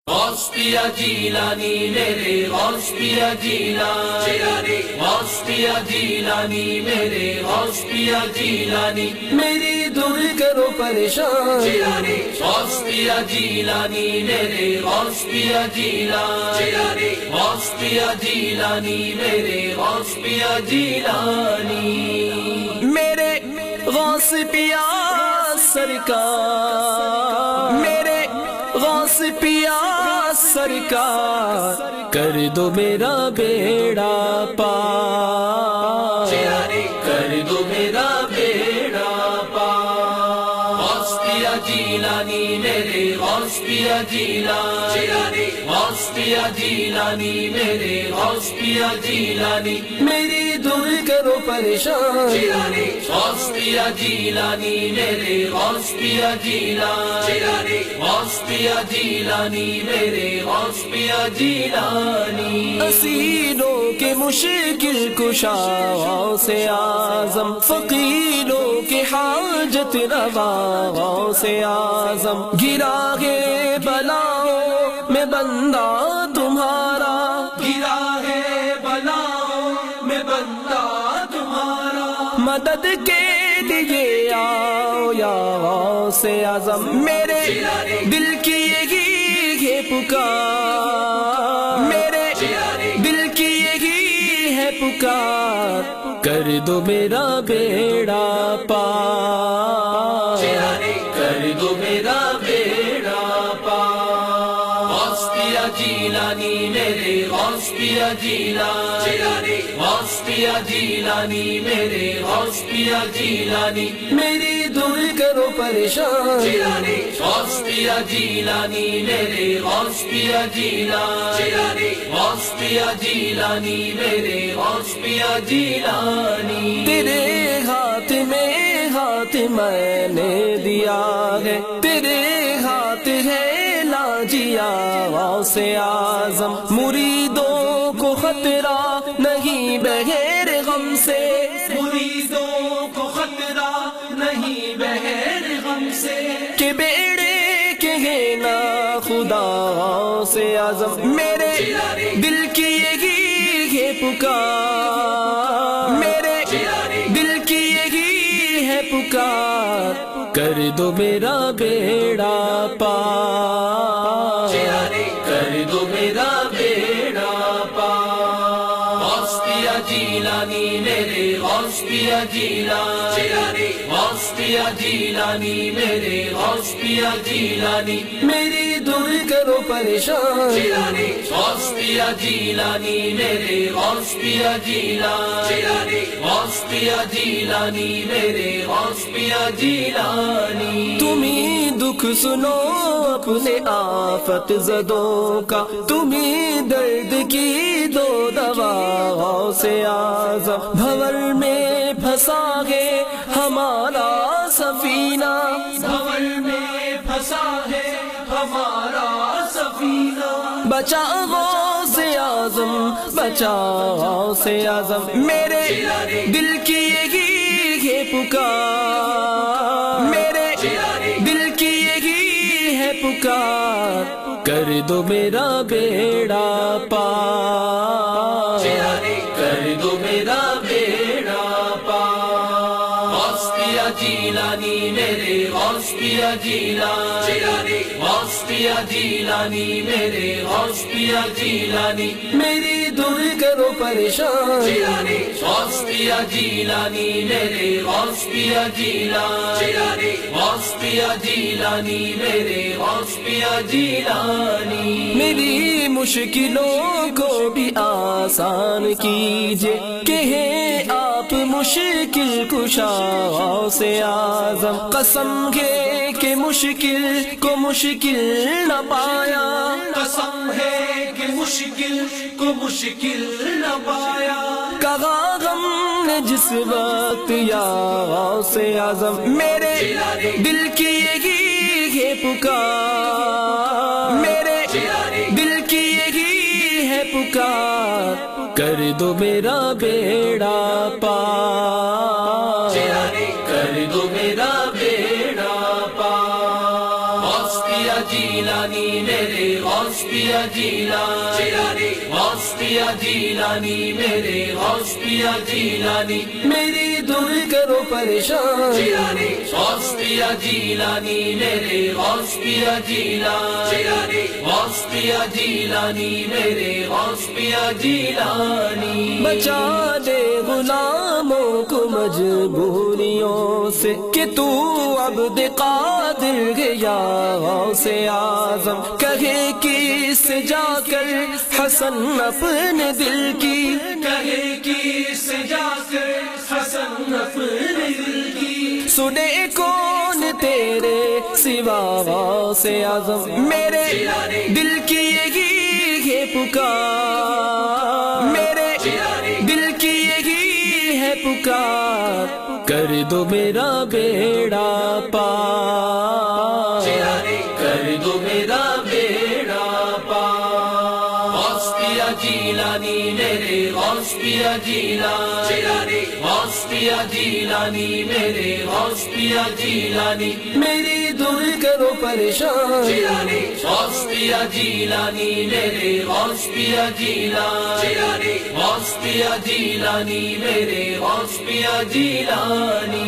غوث پیا جیلانی میرے غوث پیا جیلانی غوث پیا جیلانی میرے غوث پیا جیلانی میری دور کرو پریشان جیلانی غوث پیا جیلانی میرے غوث پیا جیلانی غوث پیا جیلانی میرے غوث پیا جیلانی میرے غوث پیا سرکار میرے غوث پیا سرکار کر دو میرا بیڑا پار کر دو میرا بیڑا پار غوث پیا جیلانی میرے غوث پیا جیلانی غوث پیا جیلانی میرے غوث پیا جیلانی میری دور کرو پریشان غوث پیا جیلانی میرے غوث پیا جیلانی غوث پیا جیلانی میرے غوث پیا جیلانی اسیروں کے مشکل کشا غوث اعظم فقیروں کے حاجت روا غوث اعظم گرا ہے بلاؤں میں بندہ تمہارا گرا ہے بلاؤں میں بندہ تمہارا مدد کے لیے آؤ یا غوث اعظم میرے دل کی یہی ہے پکار میرے دل کی یہی ہے پکار کر دو میرا بیڑا پار کر دو میرا بیڑا پار غوث پیا جیلانی میرے غوث پیا جیلانی غوث پیا جیلانی میرے غوث پیا جیلانی میری دور کرو پریشان غوث پیا جیلانی میرے غوث پیا جیلانی غوث پیا جیلانی میرے غوث پیا جیلانی تیرے ہاتھ میں ہاتھ میں نے دیا ہے تیرے ہاتھ ہے لاجیا غوث اعظم مریدوں کو خطرہ نہیں بغیر غم سے مریدوں کو خطرہ نہیں بغیر غم سے کہ بیڑے کے ہے نا خدا غوث اعظم میرے دل کی یہی ہے پکار میرے دل کی یہی ہے پکار کر دو میرا بیڑا پار کر دو میرا بیڑا پار غوث پیا جیلانی میرے غوث پیا جیلانی غوث پیا جیلانی میرے غوث پیا جیلانی میری دور کرو پریشان غوث پیا جیلانی میرے غوث پیا جیلانی غوث پیا جیلانی میرے غوث پیا جیلانی تمہیں دکھ سنو اپنے آفت زدوں کا تمہیں درد کی دو دوا غوث اعظم بھور میں پھنسا ہے ہمارا سفینہ بھور میں پھنسا ہے ہمارا سفینہ بچا غوث اعظم بچا غوث اعظم میرے دل کی یہی ہے پکار میرے دل کی یہی ہے پکار کر دو میرا بیڑا پار کر دو میرا بیڑا پار غوث پیا جیلانی میرے غوث پیا جیلانی غوث پیا جیلانی میرے غوث پیا جیلانی میری دور کرو پریشان غوث پیا جیلانی میرے غوث پیا جیلانی غوث پیا جیلانی میرے غوث پیا جیلانی میری مشکلوں کو بھی آسان کیجے کہ ہیں آپ مشکل کشا غوث اعظم قسم ہے کہ مشکل کو مشکل نہ پایا قسم ہے کہ مشکل کو مشکل نہ پایا کہا غم نے جس وقت یا غوث اعظم میرے دل کی یہی ہے پکار میرے دل کی یہی ہے پکار کر دو میرا بیڑا پار کر دو میرا بیڑا پار غوث پیا جیلانی میرے غوث غوث پیا جیلانی غوث پیا جیلانی میرے غوث پیا جیلانی میری دور کرو پریشان جیلانی غوث پیا جیلانی میرے غوث پیا جیلانی غوث پیا جیلانی میرے غوث پیا جیلانی بچا دے غلاموں کو مجبوریوں سے کہ تو عبد قادر گیا غوث اعظم کہے کس سے جا کر حسن اپنے دل کی کہے کس سے جا کر حسن اپنے دل کی سنے کون تیرے سوا غوث اعظم میرے دل کی یہی ہے پکار میرے دل کی یہی ہے پکار کر دو میرا بیڑا پار کر دو میرا بیڑا پار غوث پیا جیلانی میرے غوث پیا جیلانی غوث پیا جیلانی میرے غوث پیا جیلانی میری دور کرو پریشان جیلانی غوث پیا جیلانی میرے غوث پیا جیلانی غوث پیا جیلانی میرے غوث پیا جیلانی